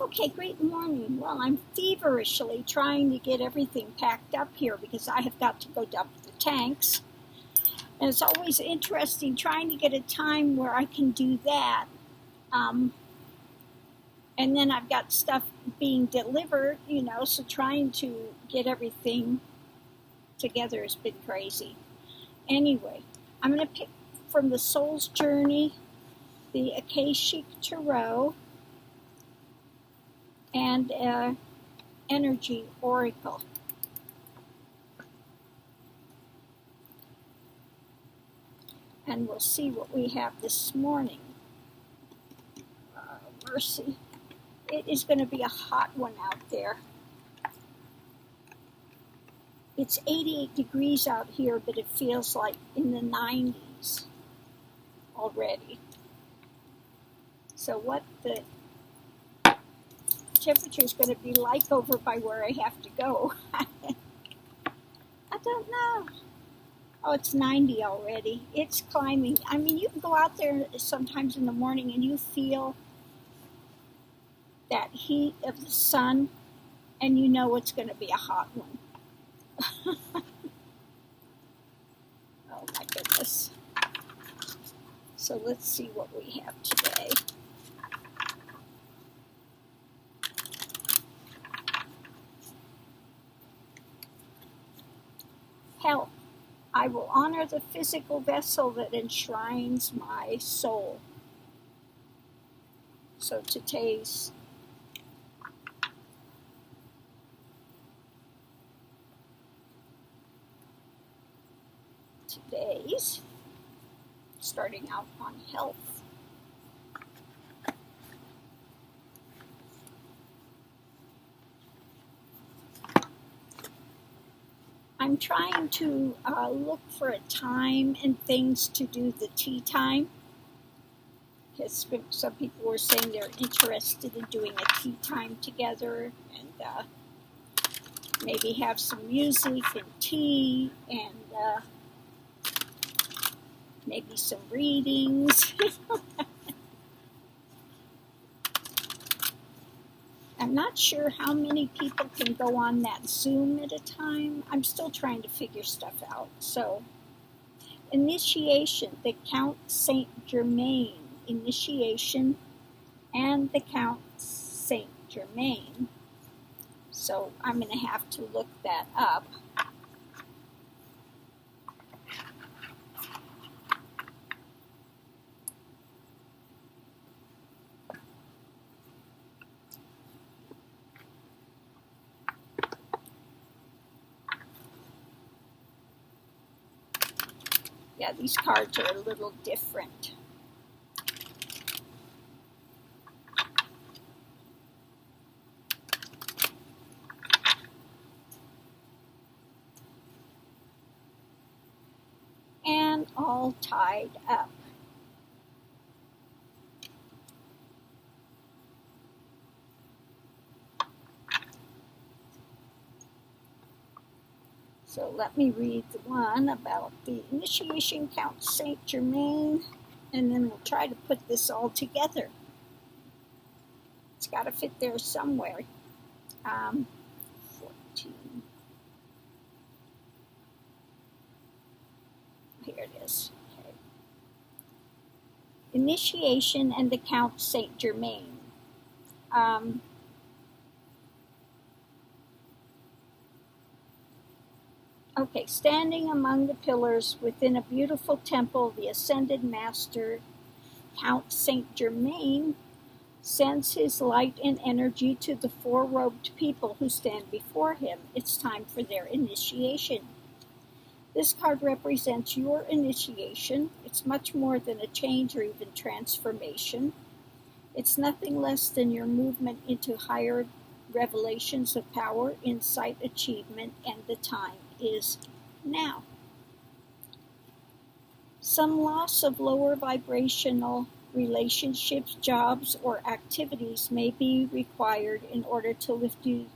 Okay, great morning. Well, I'm feverishly trying to get everything packed up here because I have got to go dump the tanks. And it's always interesting trying to get a time where I can do that. And then I've got stuff being delivered, so trying to get everything together has been crazy. Anyway, I'm going to pick from the Soul's Journey, the Akashic Tarot, and Energy Oracle. And we'll see what we have this morning. Mercy. It is going to be a hot one out there. It's 88 degrees out here, but it feels like in the 90s already. So what the temperature is going to be like over by where I have to go, I don't know. Oh, it's 90 already. It's climbing. I mean, you can go out there sometimes in the morning and you feel that heat of the sun, and you know it's going to be a hot one. Oh my goodness. So let's see what we have today. Health. I will honor the physical vessel that enshrines my soul. So today's starting out on health. I'm trying to look for a time and things to do the tea time, because some people were saying they're interested in doing a tea time together, and maybe have some music and tea, and maybe some readings. I'm not sure how many people can go on that Zoom at a time. I'm still trying to figure stuff out. So, initiation, the Count Saint Germain. Initiation and the Count Saint Germain. So, I'm going to have to look that up. Yeah, these cards are a little different. And all tied up. So let me read the one about the initiation Count Saint Germain, and then we'll try to put this all together. It's got to fit there somewhere. 14. Here it is. Okay. Initiation and the Count Saint Germain. Okay, standing among the pillars within a beautiful temple, the ascended master, Count Saint Germain, sends his light and energy to the four-robed people who stand before him. It's time for their initiation. This card represents your initiation. It's much more than a change or even transformation. It's nothing less than your movement into higher revelations of power, insight, achievement, and the time is now. Some loss of lower vibrational relationships, jobs, or activities may be required in order to lift you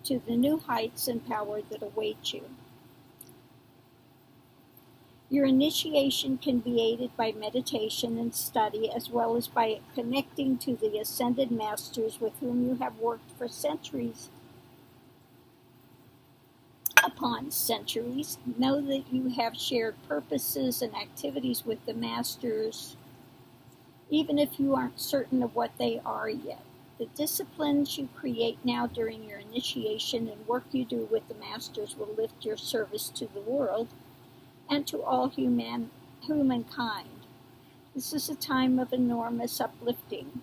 to the new heights and power that await you. Your initiation can be aided by meditation and study, as well as by connecting to the ascended masters with whom you have worked for centuries upon centuries. Know that you have shared purposes and activities with the masters, even if you aren't certain of what they are yet. The disciplines you create now during your initiation and work you do with the masters will lift your service to the world and to all humankind. This is a time of enormous uplifting,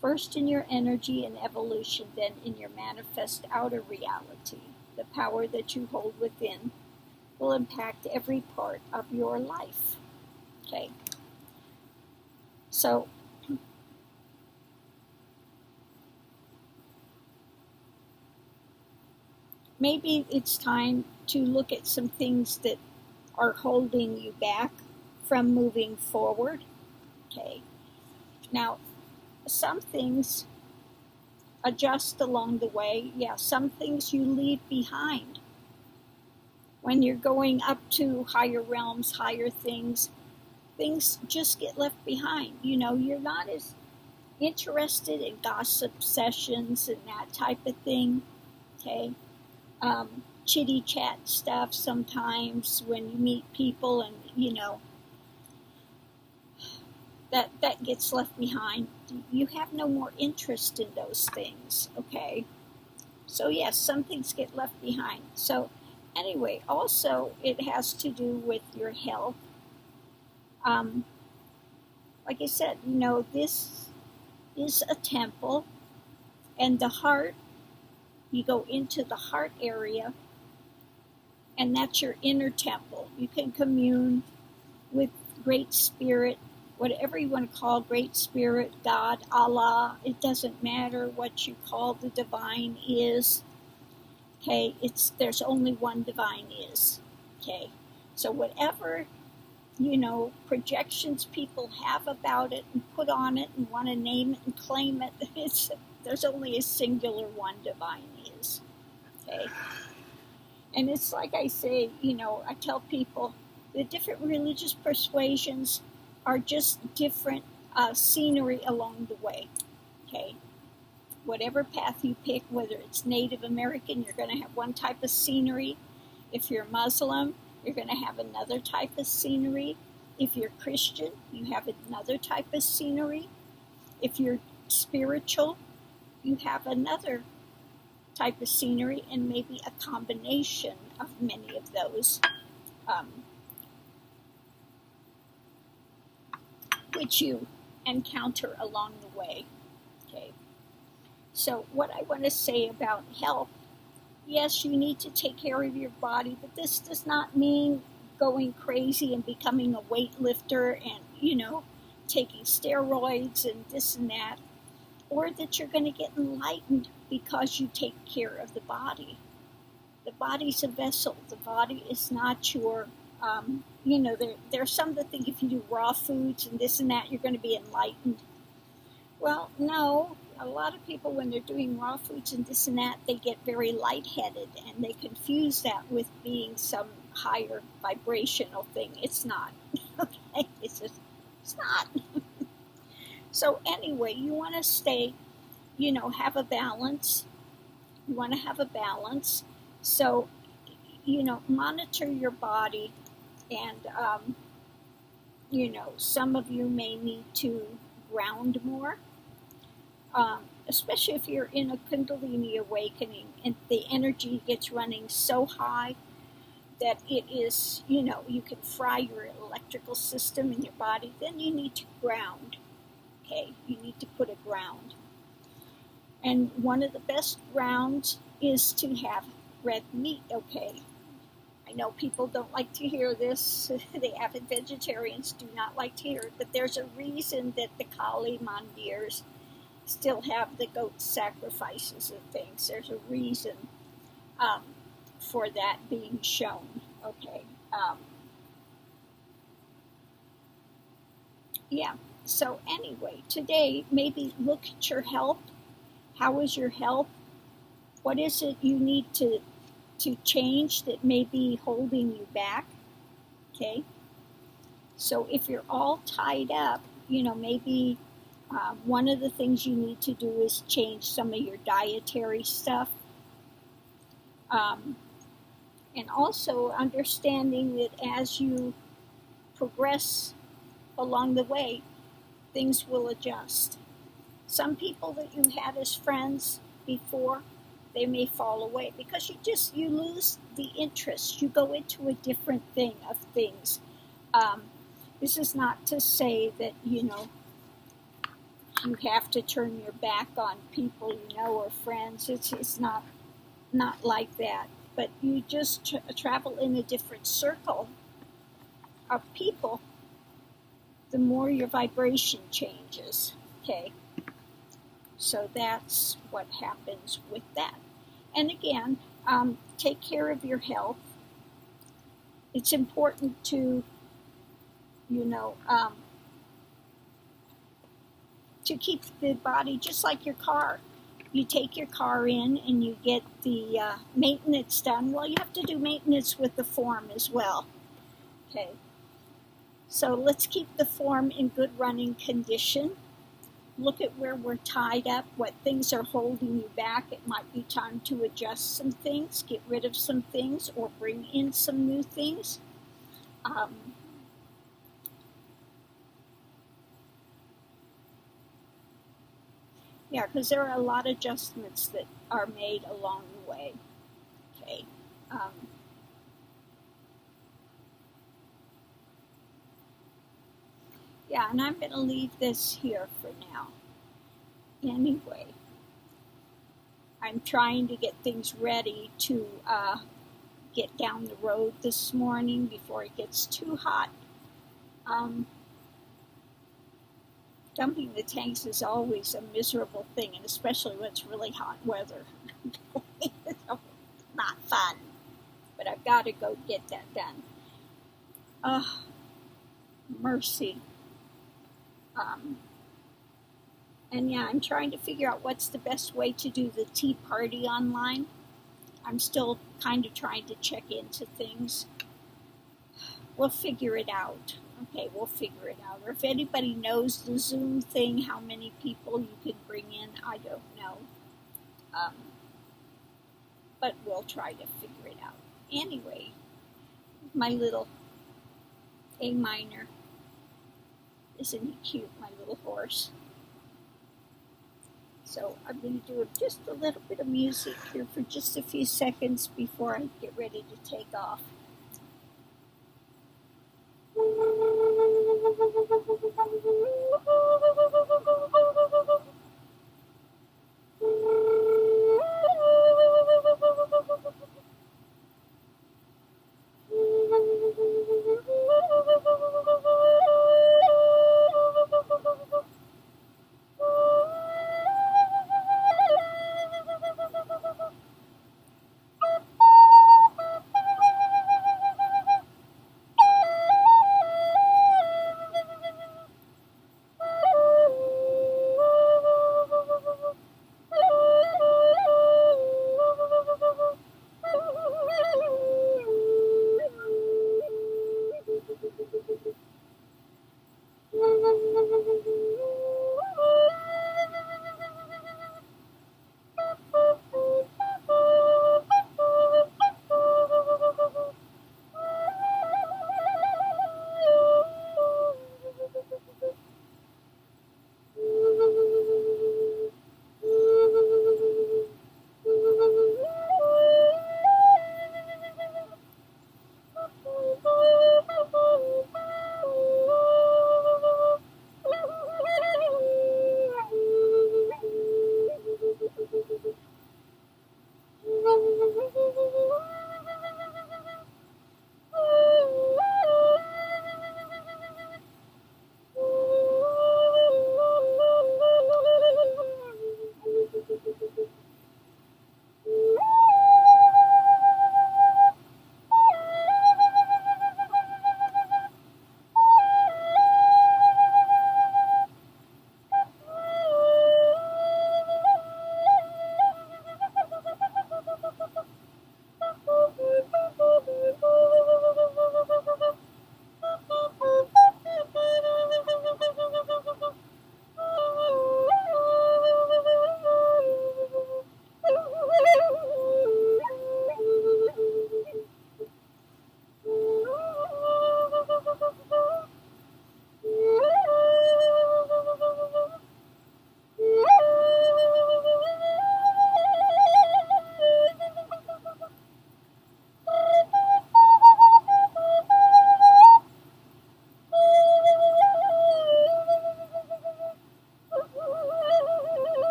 first in your energy and evolution, then in your manifest outer reality. The power that you hold within will impact every part of your life. Okay. So, maybe it's time to look at some things that are holding you back from moving forward. Okay. Now, some things adjust along the way. Yeah, some things you leave behind. When you're going up to higher realms, higher things just get left behind. You know, you're not as interested in gossip sessions and that type of thing. Okay. Chitty chat stuff sometimes when you meet people, and you know that gets left behind. You have no more interest in those things. Okay, so yes, some things get left behind. So anyway, also it has to do with your health. Like I said, you know, this is a temple, and the heart, you go into the heart area, and that's your inner temple. You can commune with Great Spirit, whatever you want to call Great Spirit, God, Allah. It doesn't matter what you call the divine is. Okay, there's only one divine is. Okay, so whatever, you know, projections people have about it and put on it and want to name it and claim it, there's only a singular one divine is. Okay. And it's like I say, you know, I tell people the different religious persuasions are just different scenery along the way. Okay. Whatever path you pick, whether it's Native American, you're going to have one type of scenery. If you're Muslim, you're going to have another type of scenery. If you're Christian, you have another type of scenery. If you're spiritual, you have another type of scenery, and maybe a combination of many of those, which you encounter along the way. Okay. So what I want to say about health, yes, you need to take care of your body, but this does not mean going crazy and becoming a weightlifter and, you know, taking steroids and this and that, or that you're going to get enlightened because you take care of the body. The body's a vessel. The body is not your, you know, there's some that think if you do raw foods and this and that, you're going to be enlightened. Well, no. A lot of people, when they're doing raw foods and this and that, they get very lightheaded, and they confuse that with being some higher vibrational thing. It's not. Okay? It's not. So anyway, you want to stay, you know, have a balance. You want to have a balance. So, you know, monitor your body, and, you know, some of you may need to ground more. Especially if you're in a Kundalini awakening and the energy gets running so high that it is, you know, you can fry your electrical system in your body, then you need to ground. Okay, you need to put a ground. And one of the best grounds is to have red meat. Okay, I know people don't like to hear this. The avid vegetarians do not like to hear it, but there's a reason that the Kali Mandirs still have the goat sacrifices and things. There's a reason for that being shown. Okay. Yeah. So anyway, today maybe look at your health. How is your health? What is it you need to change that may be holding you back? Okay. So if you're all tied up, maybe one of the things you need to do is change some of your dietary stuff. And also understanding that as you progress along the way, things will adjust. Some people that you had as friends before, they may fall away because you lose the interest. You go into a different thing of things. This is not to say that, you have to turn your back on people or friends. It's not like that. But you just travel in a different circle of people, the more your vibration changes. Okay? So that's what happens with that. And again, take care of your health. It's important to, to keep the body just like your car. You take your car in and you get the maintenance done. Well, you have to do maintenance with the form as well. Okay. So let's keep the form in good running condition. Look at where we're tied up, what things are holding you back. It might be time to adjust some things, get rid of some things, or bring in some new things. Yeah, because there are a lot of adjustments that are made along the way. Okay. Yeah, and I'm going to leave this here for now. Anyway, I'm trying to get things ready to get down the road this morning before it gets too hot. Dumping the tanks is always a miserable thing, and especially when it's really hot weather. It's not fun, but I've got to go get that done. Mercy. And yeah, I'm trying to figure out what's the best way to do the tea party online. I'm still kind of trying to check into things. We'll figure it out. Okay, we'll figure it out. Or if anybody knows the Zoom thing, how many people you can bring in, I don't know. But we'll try to figure it out. Anyway, my little A minor. Isn't he cute, my little horse? So I'm going to do just a little bit of music here for just a few seconds before I get ready to take off.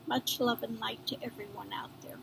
Much love and light to everyone out there.